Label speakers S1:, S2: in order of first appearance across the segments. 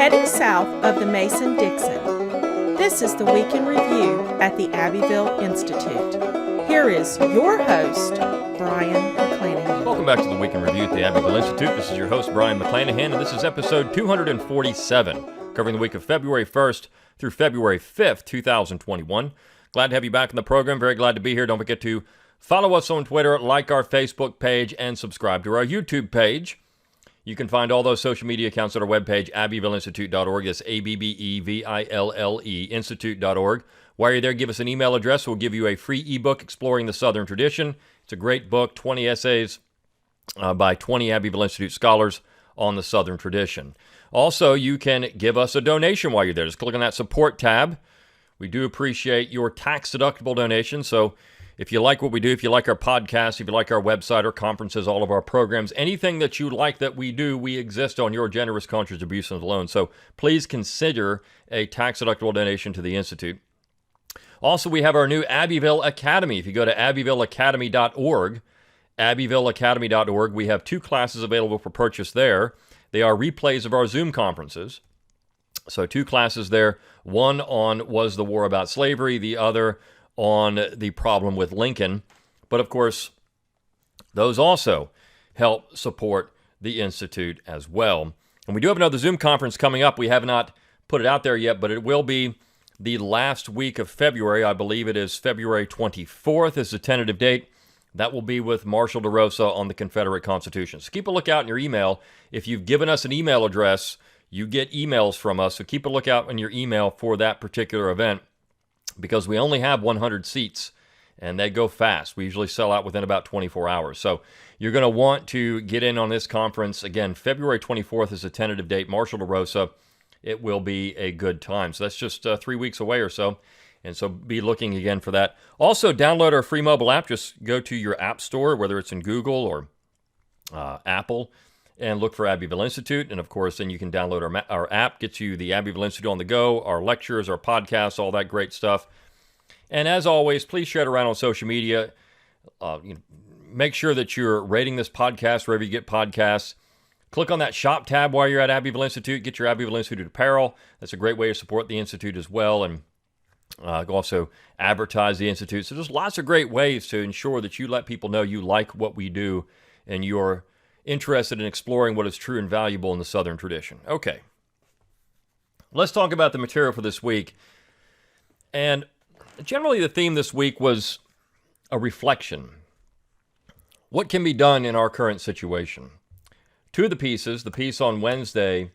S1: heading south of the Mason-Dixon. This is the Week in Review at the Abbeville Institute. Here is your host, Brian McClanahan.
S2: Welcome back to the Week in Review at the Abbeville Institute. This is your host, Brian McClanahan, and this is episode 247, covering the week of February 1st through February 5th, 2021. Glad to have you back in the program. Very glad to be here. Don't forget to follow us on Twitter, like our Facebook page, and subscribe to our YouTube page. You can find all those social media accounts at our webpage, abbevilleinstitute.org. That's ABBEVILLE, institute.org. While you're there, give us an email address. We'll give you a free ebook, Exploring the Southern Tradition. It's a great book, 20 essays by 20 Abbeville Institute scholars on the Southern tradition. Also, you can give us a donation while you're there. Just click on that support tab. We do appreciate your tax-deductible donation. So if you like what we do, if you like our podcast, if you like our website, our conferences, all of our programs, anything that you like that we do, we exist on your generous contributions alone. So please consider a tax-deductible donation to the Institute. Also, we have our new Abbeville Academy. If you go to abbevilleacademy.org, abbevilleacademy.org, we have 2 classes available for purchase there. They are replays of our Zoom conferences. So 2 classes there. One on Was the War About Slavery? The other on the problem with Lincoln. But of course, those also help support the Institute as well. And we do have another Zoom conference coming up. We have not put it out there yet, but it will be the last week of February. I believe it is February 24th is the tentative date. That will be with Marshall DeRosa on the Confederate Constitution. So keep a lookout in your email. If you've given us an email address, you get emails from us. So keep a lookout in your email for that particular event, because we only have 100 seats, and they go fast. We usually sell out within about 24 hours. So you're going to want to get in on this conference. Again, February 24th is a tentative date. Marshall DeRosa. It will be a good time. So that's just 3 weeks away or so. And so be looking again for that. Also, download our free mobile app. Just go to your app store, whether it's in Google or Apple, and look for Abbeville Institute. And of course, then you can download our app, gets you the Abbeville Institute on the go, our lectures, our podcasts, all that great stuff. And as always, please share it around on social media. Make sure that you're rating this podcast wherever you get podcasts. Click on that shop tab while you're at Abbeville Institute. Get your Abbeville Institute apparel. That's a great way to support the Institute as well. And also advertise the Institute. So there's lots of great ways to ensure that you let people know you like what we do and you're interested in exploring what is true and valuable in the Southern tradition. Okay, let's talk about the material for this week. And generally the theme this week was a reflection. What can be done in our current situation? 2 of the pieces, the piece on Wednesday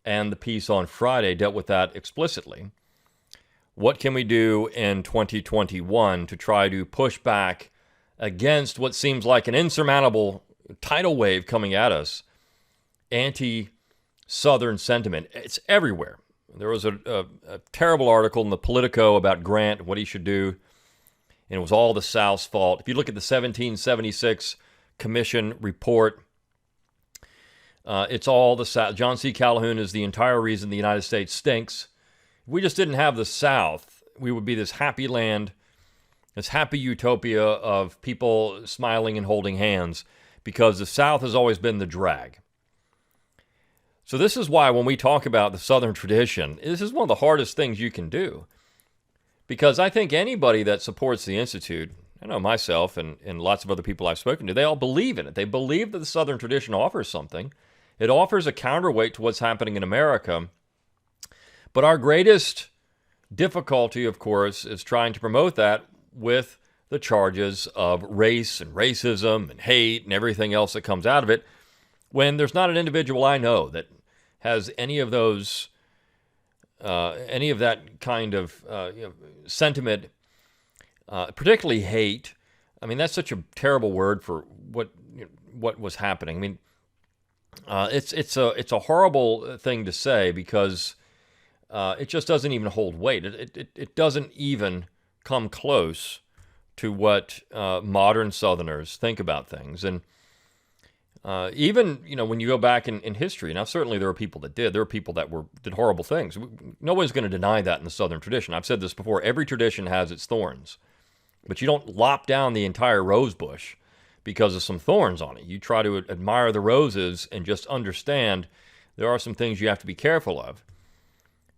S2: and the piece on Friday, dealt with that explicitly. What can we do in 2021 to try to push back against what seems like an insurmountable tidal wave coming at us, anti-Southern sentiment? It's everywhere. There was a terrible article in the Politico about Grant, what he should do, and it was all the South's fault. If you look at the 1776 Commission report, it's all the South. John C. Calhoun is the entire reason the United States stinks. If we just didn't have the South, we would be this happy land, this happy utopia of people smiling and holding hands, because the South has always been the drag. So this is why when we talk about the Southern tradition, this is one of the hardest things you can do. Because I think anybody that supports the Institute, I know myself and lots of other people I've spoken to, they all believe in it. They believe that the Southern tradition offers something. It offers a counterweight to what's happening in America. But our greatest difficulty, of course, is trying to promote that with the charges of race and racism and hate and everything else that comes out of it, when there's not an individual I know that has any of those, any of that kind of sentiment, particularly hate. I mean, that's such a terrible word for what was happening. I mean, it's a horrible thing to say, because it just doesn't even hold weight. It doesn't even come close to what modern Southerners think about things. And even, when you go back in history, now certainly there are people that did. There are people that did horrible things. No one's going to deny that in the Southern tradition. I've said this before. Every tradition has its thorns. But you don't lop down the entire rose bush because of some thorns on it. You try to admire the roses and just understand there are some things you have to be careful of.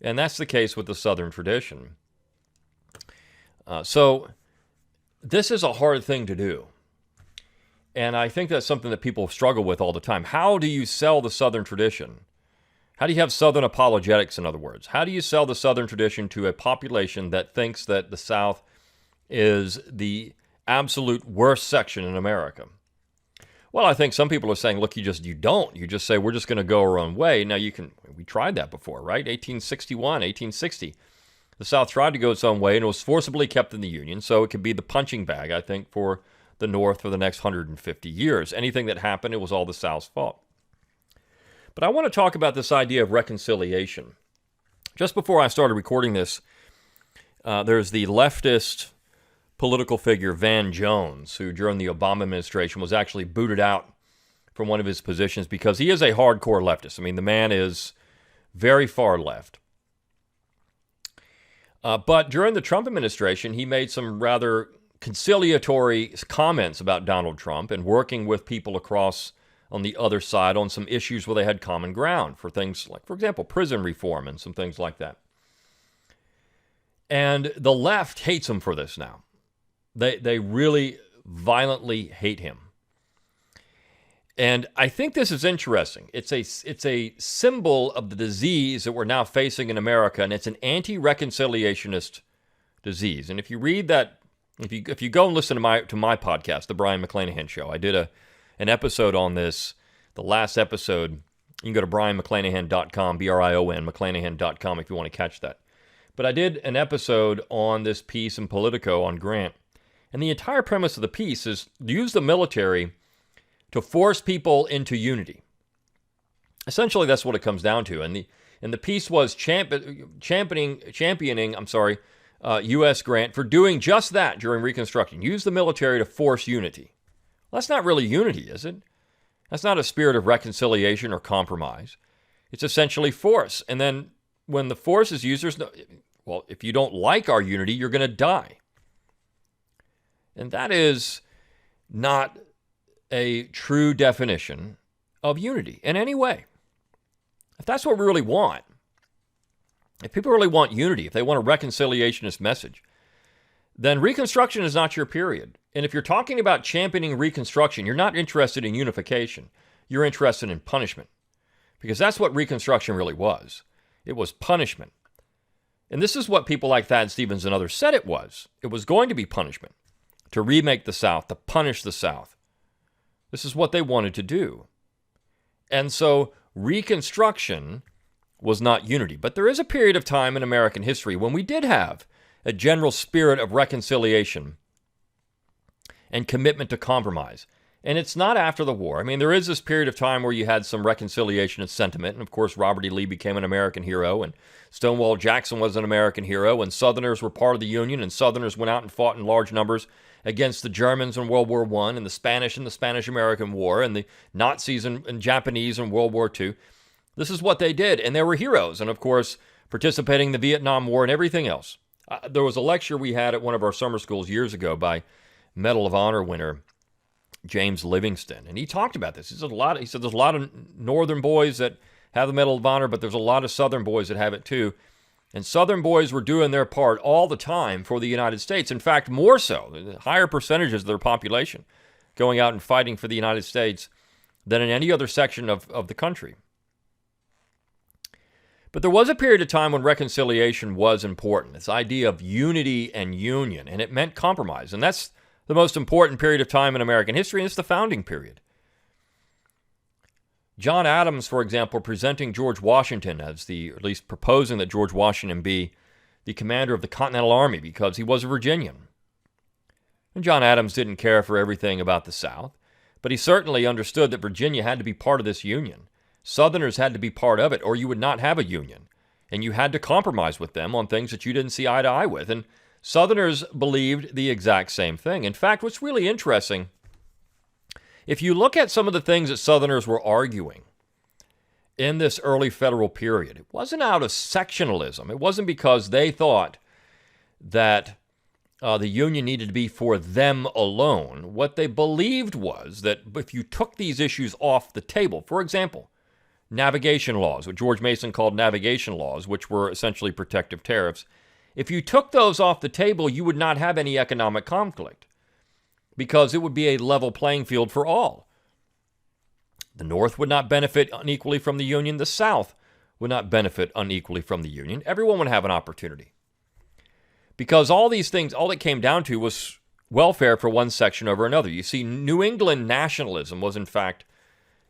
S2: And that's the case with the Southern tradition. So this is a hard thing to do. And I think that's something that people struggle with all the time. How do you sell the Southern tradition? How do you have Southern apologetics, in other words? How do you sell the Southern tradition to a population that thinks that the South is the absolute worst section in America? Well, I think some people are saying, look, you don't. You just say, we're just going to go our own way. Now, we tried that before, right? 1861, 1860. The South tried to go its own way, and it was forcibly kept in the Union, so it could be the punching bag, I think, for the North for the next 150 years. Anything that happened, it was all the South's fault. But I want to talk about this idea of reconciliation. Just before I started recording this, there's the leftist political figure Van Jones, who during the Obama administration was actually booted out from one of his positions because he is a hardcore leftist. I mean, the man is very far left. But during the Trump administration, he made some rather conciliatory comments about Donald Trump and working with people across on the other side on some issues where they had common ground for things like, for example, prison reform and some things like that. And the left hates him for this now. They really violently hate him. And I think this is interesting. It's a symbol of the disease that we're now facing in America, and it's an anti-reconciliationist disease. And if you read that, if you go and listen to my podcast, The Brian McClanahan Show, I did an episode on this, the last episode. You can go to brianmcclanahan.com, BRION, McClanahan.com if you want to catch that. But I did an episode on this piece in Politico on Grant. And the entire premise of the piece is use the military to force people into unity. Essentially, that's what it comes down to. And the piece was championing U.S. Grant for doing just that during Reconstruction. Use the military to force unity. Well, that's not really unity, is it? That's not a spirit of reconciliation or compromise. It's essentially force. And then when the force is used, if you don't like our unity, you're going to die. And that is not a true definition of unity in any way. If that's what we really want, if people really want unity, if they want a reconciliationist message, then Reconstruction is not your period. And if you're talking about championing Reconstruction, you're not interested in unification. You're interested in punishment. Because that's what Reconstruction really was. It was punishment. And this is what people like Thad Stevens and others said it was. It was going to be punishment. To remake the South, to punish the South. This is what they wanted to do. And so Reconstruction was not unity. But there is a period of time in American history when we did have a general spirit of reconciliation and commitment to compromise. And it's not after the war. I mean, there is this period of time where you had some reconciliationist sentiment. And of course, Robert E. Lee became an American hero, and Stonewall Jackson was an American hero, and Southerners were part of the Union, and Southerners went out and fought in large numbers against the Germans in World War I, and the Spanish in the Spanish-American War, and the Nazis and Japanese in World War II. This is what they did, and they were heroes. And of course, participating in the Vietnam War and everything else. There was a lecture we had at one of our summer schools years ago by Medal of Honor winner James Livingston, and he talked about this. He said there's a lot of Northern boys that have the Medal of Honor, but there's a lot of Southern boys that have it too. And Southern boys were doing their part all the time for the United States. In fact, more so, higher percentages of their population going out and fighting for the United States than in any other section of the country. But there was a period of time when reconciliation was important. This idea of unity and union, and it meant compromise. And that's the most important period of time in American history, and it's the founding period. John Adams, for example, presenting George Washington at least proposing that George Washington be the commander of the Continental Army because he was a Virginian. And John Adams didn't care for everything about the South, but he certainly understood that Virginia had to be part of this union. Southerners had to be part of it, or you would not have a union. And you had to compromise with them on things that you didn't see eye to eye with. And Southerners believed the exact same thing. In fact, what's really interesting, if you look at some of the things that Southerners were arguing in this early federal period, it wasn't out of sectionalism. It wasn't because they thought that the Union needed to be for them alone. What they believed was that if you took these issues off the table, for example, navigation laws, what George Mason called navigation laws, which were essentially protective tariffs. If you took those off the table, you would not have any economic conflict because it would be a level playing field for all. The North would not benefit unequally from the Union. The South would not benefit unequally from the Union. Everyone would have an opportunity. Because all these things, all it came down to was welfare for one section over another. You see, New England nationalism was, in fact,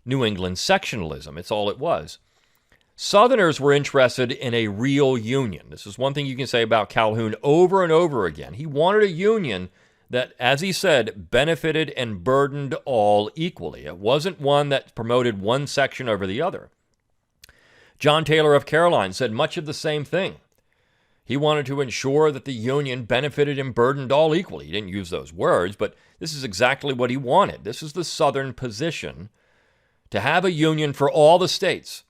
S2: New England sectionalism. It's all it was. Southerners were interested in a real union. This is one thing you can say about Calhoun over and over again. He wanted a union that, as he said, benefited and burdened all equally. It wasn't one that promoted one section over the other. John Taylor of Caroline said much of the same thing. He wanted to ensure that the Union benefited and burdened all equally. He didn't use those words, but this is exactly what he wanted. This is the Southern position, to have a union for all the states.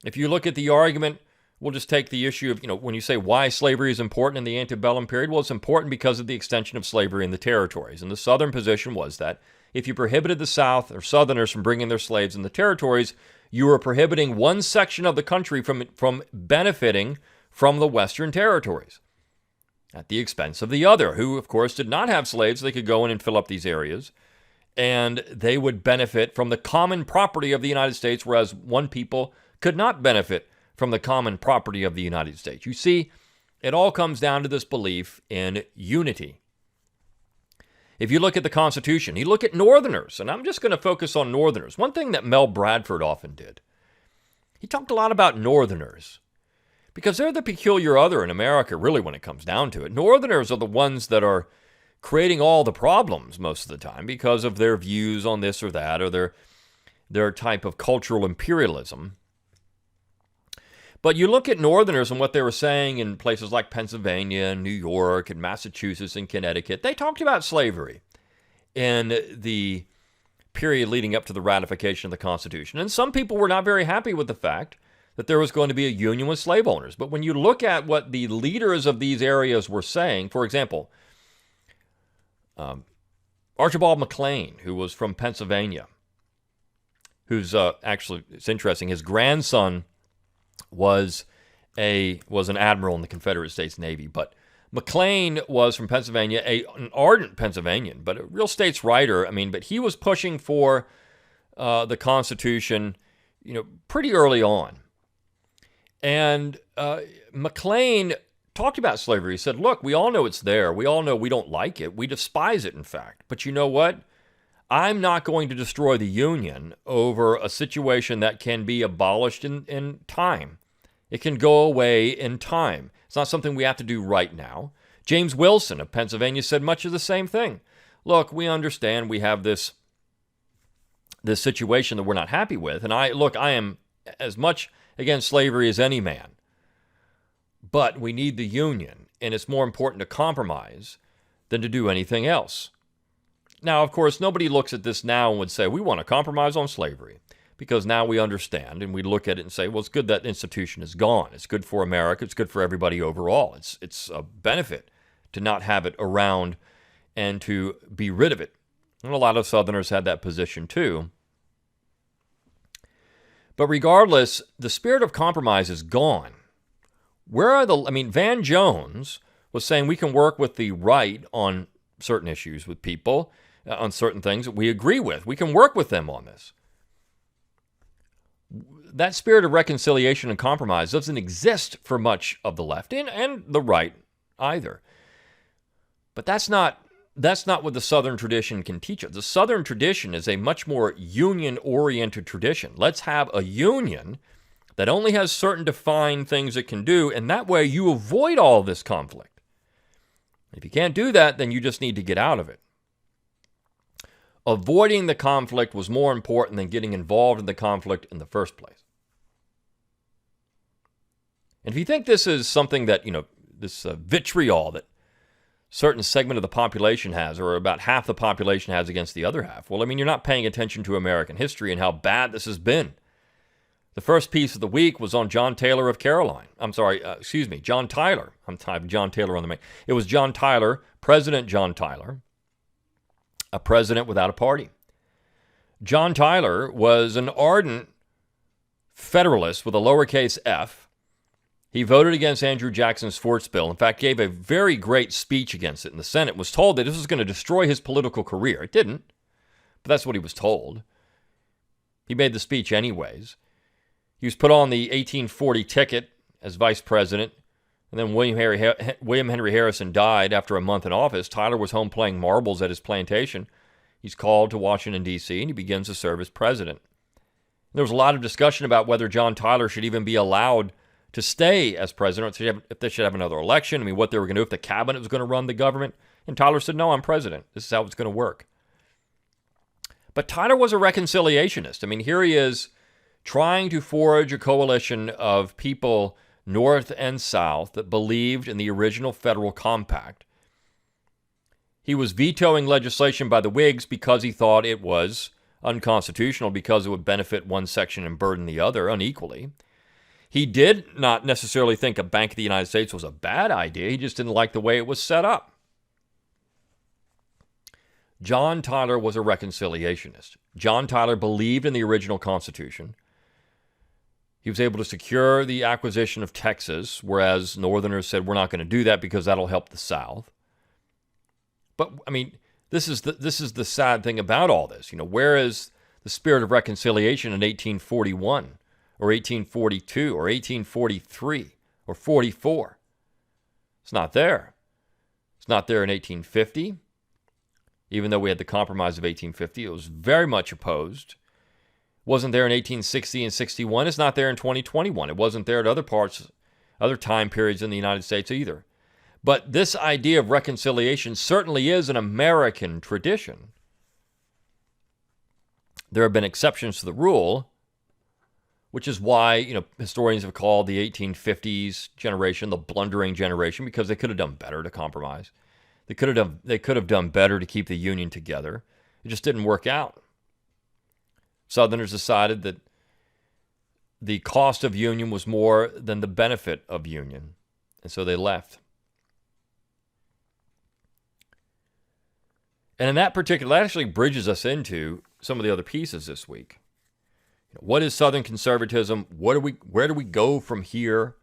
S2: If you look at the argument, we'll just take the issue of, when you say why slavery is important in the antebellum period, well, it's important because of the extension of slavery in the territories. And the Southern position was that if you prohibited the South or Southerners from bringing their slaves in the territories, you were prohibiting one section of the country from benefiting from the Western territories at the expense of the other, who, of course, did not have slaves. They could go in and fill up these areas, and they would benefit from the common property of the United States, whereas one people could not benefit from the common property of the United States. You see, it all comes down to this belief in unity. If you look at the Constitution, you look at Northerners, and I'm just going to focus on Northerners. One thing that Mel Bradford often did, he talked a lot about Northerners, because they're the peculiar other in America, really, when it comes down to it. Northerners are the ones that are creating all the problems most of the time because of their views on this or that, or their type of cultural imperialism. But you look at Northerners and what they were saying in places like Pennsylvania and New York and Massachusetts and Connecticut. They talked about slavery in the period leading up to the ratification of the Constitution. And some people were not very happy with the fact that there was going to be a union with slave owners. But when you look at what the leaders of these areas were saying, for example, Archibald McLean, who was from Pennsylvania, who's actually, it's interesting, his grandson was an admiral in the Confederate States Navy, but McLean was from Pennsylvania, an ardent Pennsylvanian, but a real states' writer. But he was pushing for the Constitution, pretty early on. And McLean talked about slavery. He said, look, we all know it's there. We all know we don't like it. We despise it, in fact. But you know what? I'm not going to destroy the Union over a situation that can be abolished in time. It can go away in time. It's not something we have to do right now. James Wilson of Pennsylvania said much of the same thing. Look, we understand we have this situation that we're not happy with. And I am as much against slavery as any man. But we need the Union, and it's more important to compromise than to do anything else. Now, of course, nobody looks at this now and would say, we want to compromise on slavery, because now we understand, and we look at it and say, well, it's good that institution is gone. It's good for America. It's good for everybody overall. It's a benefit to not have it around and to be rid of it. And a lot of Southerners had that position too. But regardless, the spirit of compromise is gone. Van Jones was saying we can work with the right on certain issues with people, on certain things that we agree with. We can work with them on this. That spirit of reconciliation and compromise doesn't exist for much of the left and the right either. But that's not what the Southern tradition can teach us. The Southern tradition is a much more union-oriented tradition. Let's have a union that only has certain defined things it can do, and that way you avoid all this conflict. If you can't do that, then you just need to get out of it. Avoiding the conflict was more important than getting involved in the conflict in the first place. And if you think this is something that, this vitriol that certain segment of the population has, or about half the population has against the other half, well, you're not paying attention to American history and how bad this has been. The first piece of the week was on John Taylor of Caroline. John Tyler. I'm typing John Taylor on the main. It was John Tyler, President John Tyler, a president without a party. John Tyler was an ardent Federalist with a lowercase f. He voted against Andrew Jackson's Forts Bill. In fact, gave a very great speech against it in the Senate. Was told that this was going to destroy his political career. It didn't, but that's what he was told. He made the speech anyways. He was put on the 1840 ticket as vice president, and then William Henry Harrison died after a month in office. Tyler was home playing marbles at his plantation. He's called to Washington, D.C., and he begins to serve as president. There was a lot of discussion about whether John Tyler should even be allowed to stay as president, if they should have another election. I mean, what they were going to do, if the cabinet was going to run the government. And Tyler said, no, I'm president. This is how it's going to work. But Tyler was a reconciliationist. I mean, here he is trying to forge a coalition of people north and south that believed in the original federal compact. He was vetoing legislation by the Whigs because he thought it was unconstitutional, because it would benefit one section and burden the other unequally. He did not necessarily think a Bank of the United States was a bad idea. He just didn't like the way it was set up. John Tyler was a reconciliationist. John Tyler believed in the original Constitution. He was able to secure the acquisition of Texas, whereas Northerners said, we're not going to do that because that'll help the South. But, I mean, this is the sad thing about all this. You know, where is the spirit of reconciliation in 1841 or 1842 or 1843 or 44? It's not there. It's not there in 1850. Even though we had the Compromise of 1850, it was very much opposed. Wasn't there in 1860 and 61. It's not there in 2021. It wasn't there at other time periods in the United States either. But this idea of reconciliation certainly is an American tradition. There have been exceptions to the rule, which is why, you know, historians have called the 1850s generation the blundering generation, because they could have done better to compromise. They could have done better to keep the Union together. It just didn't work out. Southerners decided that the cost of Union was more than the benefit of Union, and so they left. And in that actually bridges us into some of the other pieces this week. What is Southern conservatism? Where do we go from here?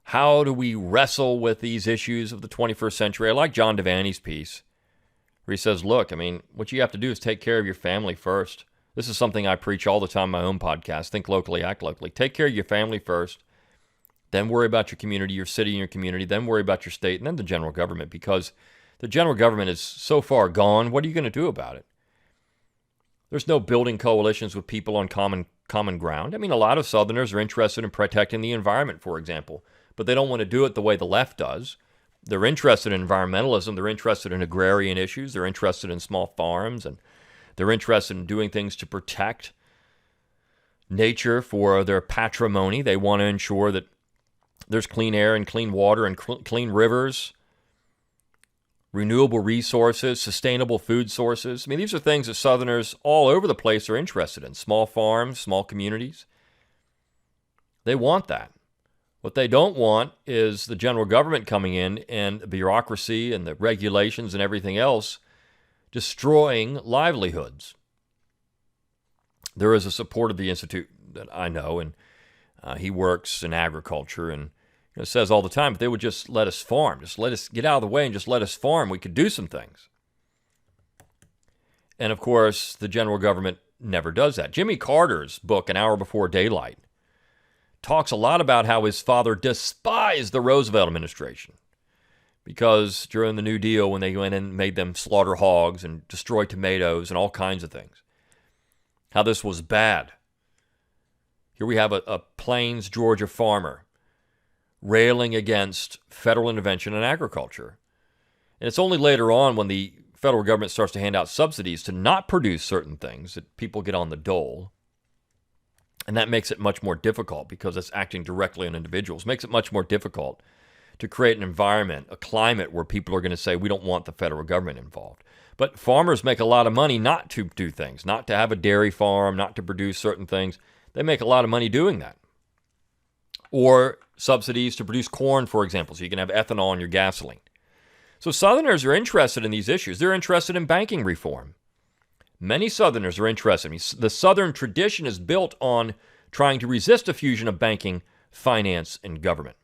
S2: How do we wrestle with these issues of the 21st century? I like John Devaney's piece, where he says, look, I mean, what you have to do is take care of your family first. This is something I preach all the time in my own podcast, Think Locally, Act Locally. Take care of your family first, then worry about your community, your city and your community, then worry about your state, and then the general government, because the general government is so far gone. What are you going to do about it? There's no building coalitions with people on common ground. I mean, a lot of Southerners are interested in protecting the environment, for example, but they don't want to do it the way the left does. They're interested in environmentalism. They're interested in agrarian issues. They're interested in small farms, and they're interested in doing things to protect nature for their patrimony. They want to ensure that there's clean air and clean water and clean rivers, renewable resources, sustainable food sources. I mean, these are things that Southerners all over the place are interested in. Small farms, small communities. They want that. What they don't want is the general government coming in and the bureaucracy and the regulations and everything else destroying livelihoods. There is a supporter of the Institute that I know, and he works in agriculture, and says all the time, if they would just let us farm, just let us get out of the way and just let us farm, we could do some things. And of course, the general government never does that. Jimmy Carter's book, An Hour Before Daylight, talks a lot about how his father despised the Roosevelt administration because during the New Deal, when they went in and made them slaughter hogs and destroy tomatoes and all kinds of things, how this was bad. Here we have a Plains, Georgia farmer railing against federal intervention in agriculture. And it's only later on when the federal government starts to hand out subsidies to not produce certain things that people get on the dole. And that makes it much more difficult because it's acting directly on individuals. Makes it much more difficult to create an environment, a climate where people are going to say, we don't want the federal government involved. But farmers make a lot of money not to do things, not to have a dairy farm, not to produce certain things. They make a lot of money doing that. Or subsidies to produce corn, for example, so you can have ethanol in your gasoline. So Southerners are interested in these issues. They're interested in banking reform. Many Southerners are interested. I mean, the Southern tradition is built on trying to resist a fusion of banking, finance, and government.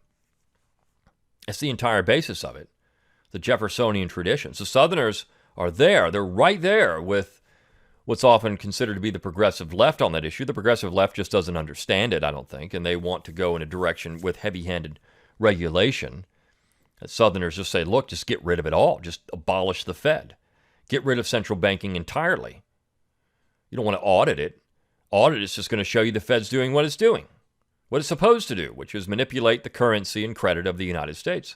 S2: That's the entire basis of it, the Jeffersonian traditions. The Southerners are there. They're right there with what's often considered to be the progressive left on that issue. The progressive left just doesn't understand it, I don't think, and they want to go in a direction with heavy-handed regulation. And Southerners just say, look, just get rid of it all. Just abolish the Fed. Get rid of central banking entirely. You don't want to audit it. Audit is just going to show you the Fed's doing what it's doing, what it's supposed to do, which is manipulate the currency and credit of the United States.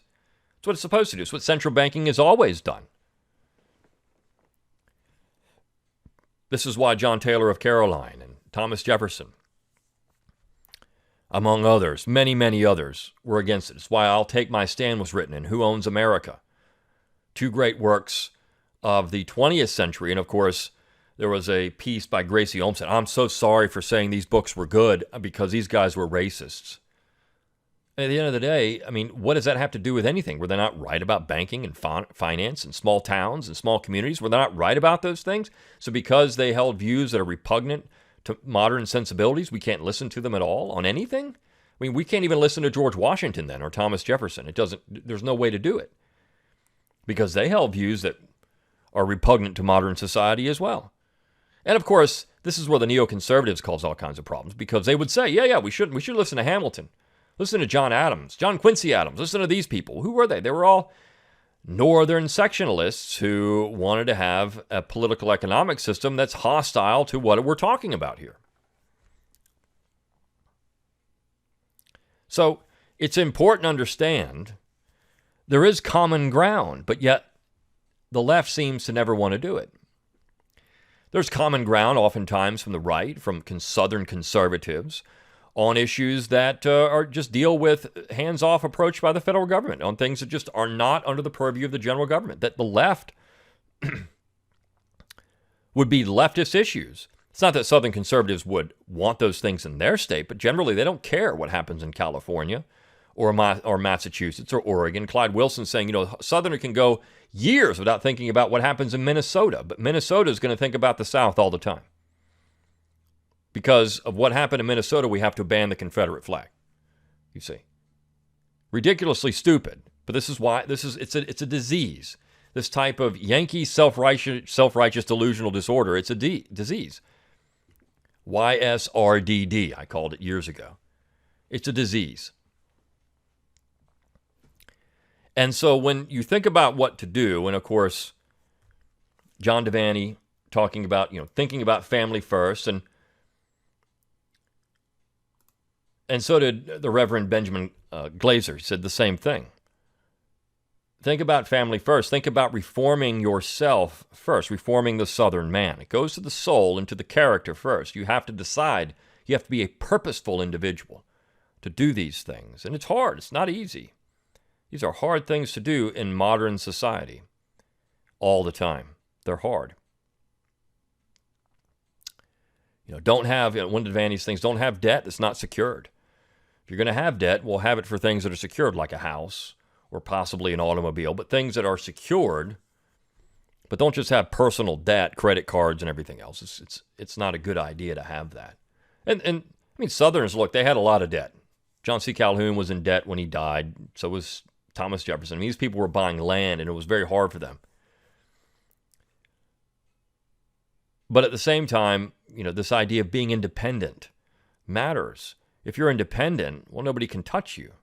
S2: It's what it's supposed to do. It's what central banking has always done. This is why John Taylor of Caroline and Thomas Jefferson, among others, many, many others, were against it. It's why I'll Take My Stand was written in Who Owns America? Two great works of the 20th century. And of course, there was a piece by Gracie Olmsted. I'm so sorry for saying these books were good because these guys were racists. At the end of the day, I mean, what does that have to do with anything? Were they not right about banking and finance and small towns and small communities? Were they not right about those things? So because they held views that are repugnant to modern sensibilities, we can't listen to them at all on anything? I mean, we can't even listen to George Washington then or Thomas Jefferson. There's no way to do it because they held views that are repugnant to modern society as well. And of course, this is where the neoconservatives cause all kinds of problems because they would say, yeah, we should listen to Hamilton. Listen to John Adams, John Quincy Adams. Listen to these people. Who were they? They were all northern sectionalists who wanted to have a political economic system that's hostile to what we're talking about here. So it's important to understand there is common ground, but yet the left seems to never want to do it. There's common ground oftentimes from the right, from Southern conservatives, on issues that are just deal with hands-off approach by the federal government, on things that just are not under the purview of the general government, that the left would be leftist issues. It's not that Southern conservatives would want those things in their state, but generally they don't care what happens in California or Massachusetts or Oregon. Clyde Wilson saying, a Southerner can go years without thinking about what happens in Minnesota, but Minnesota is going to think about the South all the time. Because of what happened in Minnesota, we have to ban the Confederate flag. You see. Ridiculously stupid. But this is why it's a disease. This type of Yankee self-righteous delusional disorder, it's a disease. YSRDD, I called it years ago. It's a disease. And so when you think about what to do, and of course, John Devaney talking about, thinking about family first, and so did the Reverend Benjamin Glazer. He said the same thing. Think about family first. Think about reforming yourself first, reforming the Southern man. It goes to the soul and to the character first. You have to decide. You have to be a purposeful individual to do these things. And it's hard. It's not easy. These are hard things to do in modern society all the time. They're hard. Don't have, one of Devaney's things, don't have debt that's not secured. If you're going to have debt, we'll have it for things that are secured, like a house or possibly an automobile, but things that are secured. But don't just have personal debt, credit cards, and everything else. It's not a good idea to have that. And I mean, Southerners, look, they had a lot of debt. John C. Calhoun was in debt when he died. So was Thomas Jefferson. I mean, these people were buying land, and it was very hard for them. But at the same time, this idea of being independent matters. If you're independent, well, nobody can touch you.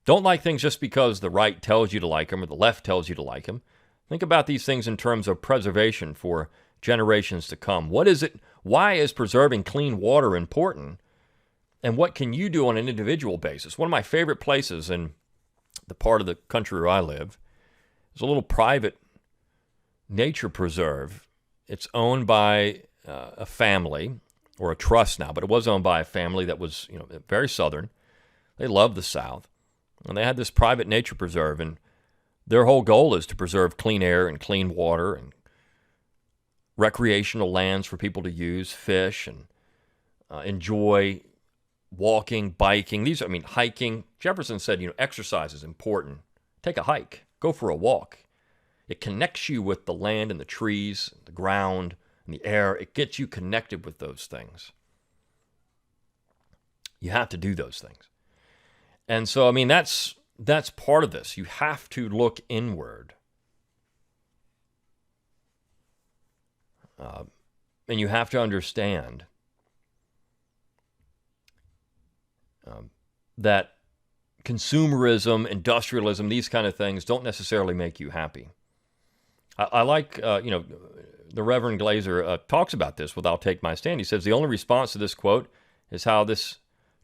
S2: Don't like things just because the right tells you to like them or the left tells you to like them. Think about these things in terms of preservation for generations to come. What is it? Why is preserving clean water important? And what can you do on an individual basis? One of my favorite places in the part of the country where I live is a little private nature preserve. It's owned by a family, or a trust now, but it was owned by a family that was, very Southern. They loved the South. And they had this private nature preserve, and their whole goal is to preserve clean air and clean water and recreational lands for people to use, fish, and enjoy walking, biking. Hiking. Jefferson said, exercise is important. Take a hike. Go for a walk. It connects you with the land and the trees, the ground, and the air. It gets you connected with those things. You have to do those things. And so, I mean, that's part of this. You have to look inward. And you have to understand that consumerism, industrialism, these kind of things don't necessarily make you happy. I like, the Reverend Glazer talks about this with "I'll Take My Stand." He says the only response to this quote is how is this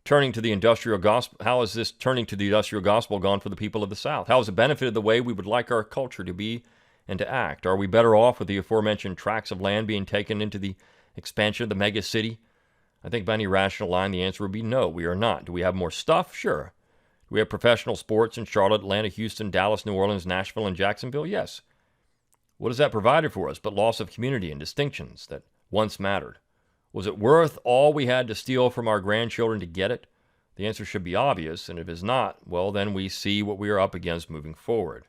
S2: turning to the industrial gospel gone for the people of the South? How has it benefited the way we would like our culture to be and to act? Are we better off with the aforementioned tracts of land being taken into the expansion of the mega city? I think by any rational line, the answer would be no, we are not. Do we have more stuff? Sure. Do we have professional sports in Charlotte, Atlanta, Houston, Dallas, New Orleans, Nashville, and Jacksonville? Yes. What has that provided for us but loss of community and distinctions that once mattered? Was it worth all we had to steal from our grandchildren to get it? The answer should be obvious, and if it is not, well, then we see what we are up against moving forward.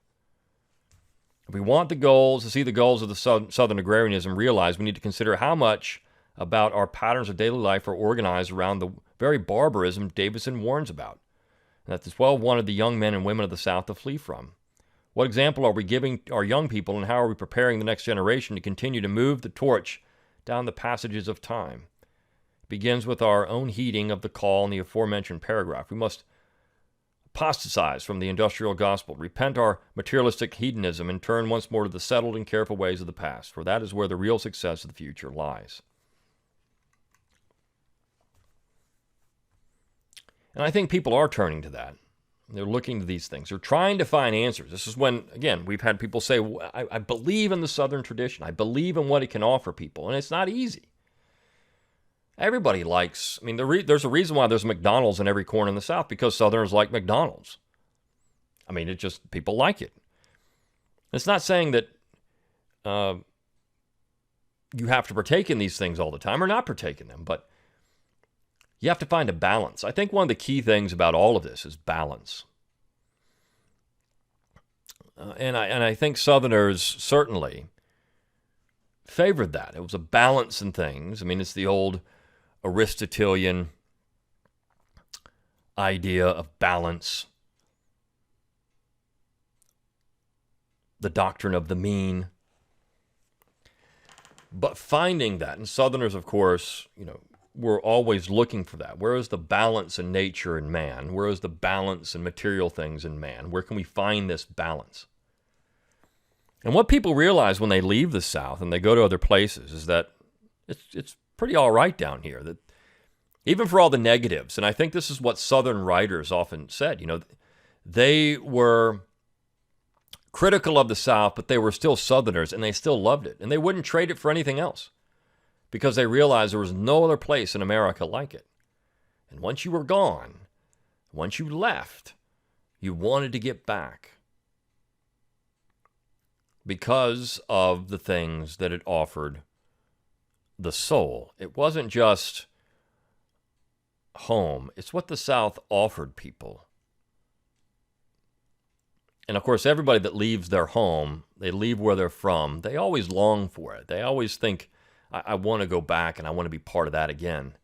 S2: If we want to see the goals of the Southern agrarianism realized, we need to consider how much about our patterns of daily life are organized around the very barbarism Davison warns about, and that the 12 wanted the young men and women of the South to flee from. What example are we giving our young people, and how are we preparing the next generation to continue to move the torch down the passages of time? It begins with our own heeding of the call in the aforementioned paragraph. We must apostatize from the industrial gospel, repent our materialistic hedonism, and turn once more to the settled and careful ways of the past, for that is where the real success of the future lies. And I think people are turning to that. They're looking to these things. They're trying to find answers. This is when, again, we've had people say, I believe in the Southern tradition. I believe in what it can offer people. And it's not easy. Everybody likes, there's a reason why there's McDonald's in every corner in the South, because Southerners like McDonald's. It just, people like it. It's not saying that you have to partake in these things all the time or not partake in them, but you have to find a balance. I think one of the key things about all of this is balance. And I think Southerners certainly favored that. It was a balance in things. It's the old Aristotelian idea of balance, the doctrine of the mean. But finding that, and Southerners, of course, we're always looking for that. Where is the balance in nature and man? Where is the balance in material things in man? Where can we find this balance? And what people realize when they leave the South and they go to other places is that it's pretty all right down here. That even for all the negatives, and I think this is what Southern writers often said, they were critical of the South, but they were still Southerners and they still loved it. And they wouldn't trade it for anything else, because they realized there was no other place in America like it. And once you were gone, once you left, you wanted to get back because of the things that it offered the soul. It wasn't just home. It's what the South offered people. And of course, everybody that leaves their home, they leave where they're from, they always long for it. They always think, I want to go back and I want to be part of that again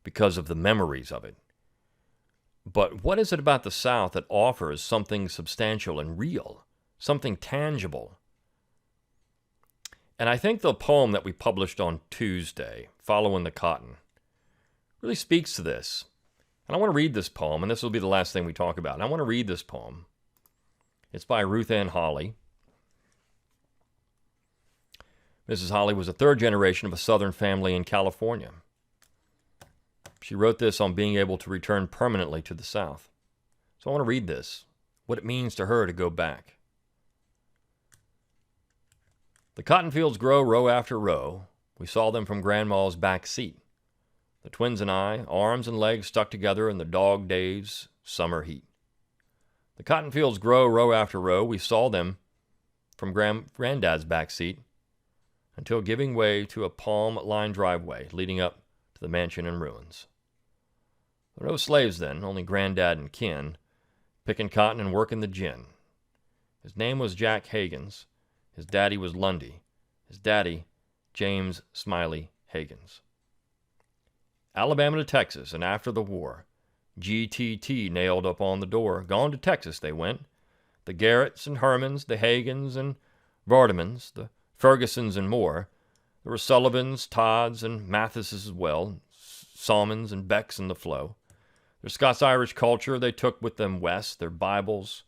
S2: because of the memories of it. But what is it about the South that offers something substantial and real, something tangible? And I think the poem that we published on Tuesday, Following the Cotton, really speaks to this. And I want to read this poem, and this will be the last thing we talk about. And I want to read this poem. It's by Ruth Ann Holly. Mrs. Holly was a third generation of a Southern family in California. She wrote this on being able to return permanently to the South. So I want to read this, what it means to her to go back. The cotton fields grow row after row. We saw them from Grandma's back seat. The twins and I, arms and legs stuck together in the dog days' summer heat. The cotton fields grow row after row. We saw them from Granddad's back seat, until giving way to a palm-lined driveway leading up to the mansion in ruins. There were no slaves then, only Granddad and kin, picking cotton and working the gin. His name was Jack Higgins. His daddy was Lundy. His daddy, James Smiley Higgins. Alabama to Texas, and after the war, GTT nailed up on the door. Gone to Texas they went. The Garretts and Hermans, the Hagans and Vardemans, the Fergusons and more. There were Sullivans, Todds, and Mathises as well, Salmons and Becks in the flow. Their Scots-Irish culture they took with them west, their Bibles,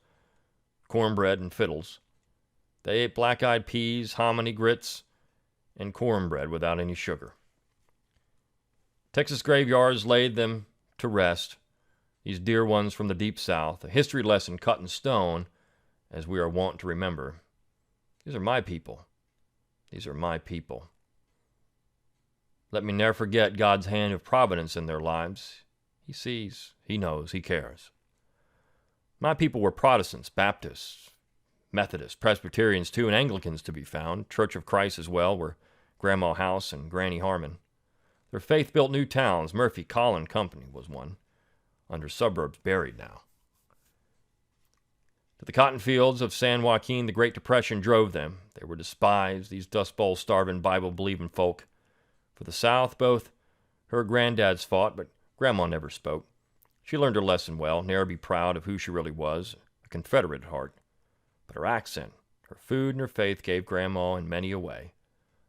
S2: cornbread, and fiddles. They ate black-eyed peas, hominy grits, and cornbread without any sugar. Texas graveyards laid them to rest, these dear ones from the deep south, a history lesson cut in stone, as we are wont to remember. These are my people. These are my people. Let me never forget God's hand of providence in their lives. He sees, He knows, He cares. My people were Protestants, Baptists, Methodists, Presbyterians too, and Anglicans to be found. Church of Christ as well, were Grandma House and Granny Harmon. Their faith built new towns. Murphy, Collin Company was one, under suburbs buried now. To the cotton fields of San Joaquin, the Great Depression drove them. They were despised, these Dust Bowl starving, Bible-believing folk. For the South, both her granddads fought, but Grandma never spoke. She learned her lesson well, ne'er be proud of who she really was, a Confederate at heart. But her accent, her food, and her faith gave Grandma in many a way.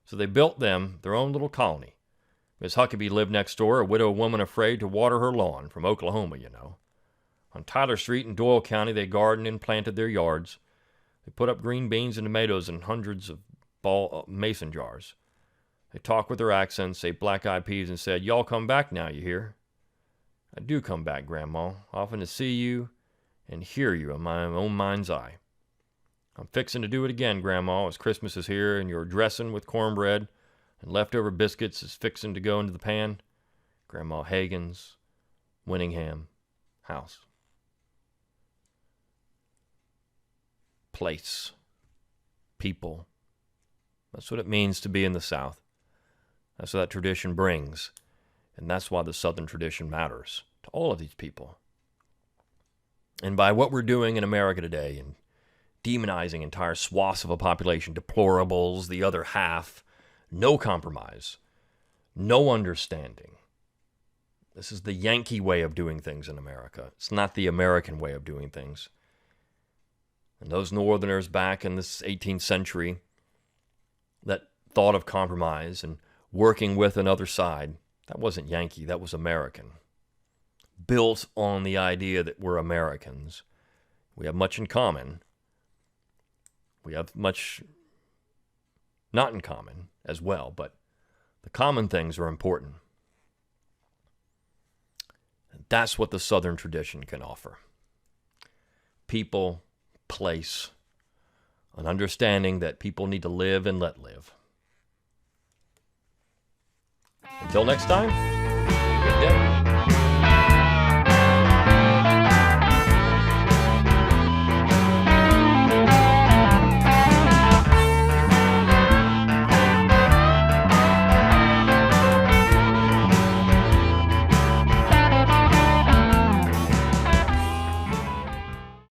S2: So they built them their own little colony. Miss Huckabee lived next door, a widow woman afraid to water her lawn, from Oklahoma, you know. On Tyler Street in Doyle County, they gardened and planted their yards. They put up green beans and tomatoes in hundreds of mason jars. They talked with their accents, ate black-eyed peas, and said, "Y'all come back now, you hear?" I do come back, Grandma, often to see you and hear you in my own mind's eye. I'm fixing to do it again, Grandma, as Christmas is here and you're dressing with cornbread and leftover biscuits is fixing to go into the pan. Grandma Hagen's Winningham house. Place. People. That's what it means to be in the South. That's what that tradition brings. And that's why the Southern tradition matters to all of these people. And by what we're doing in America today, and demonizing entire swaths of a population, deplorables, the other half, no compromise, no understanding. This is the Yankee way of doing things in America. It's not the American way of doing things. And those Northerners back in this 18th century that thought of compromise and working with another side, that wasn't Yankee, that was American. Built on the idea that we're Americans. We have much in common. We have much not in common as well, but the common things are important. And that's what the Southern tradition can offer. People, place, an understanding that people need to live and let live. Until next time.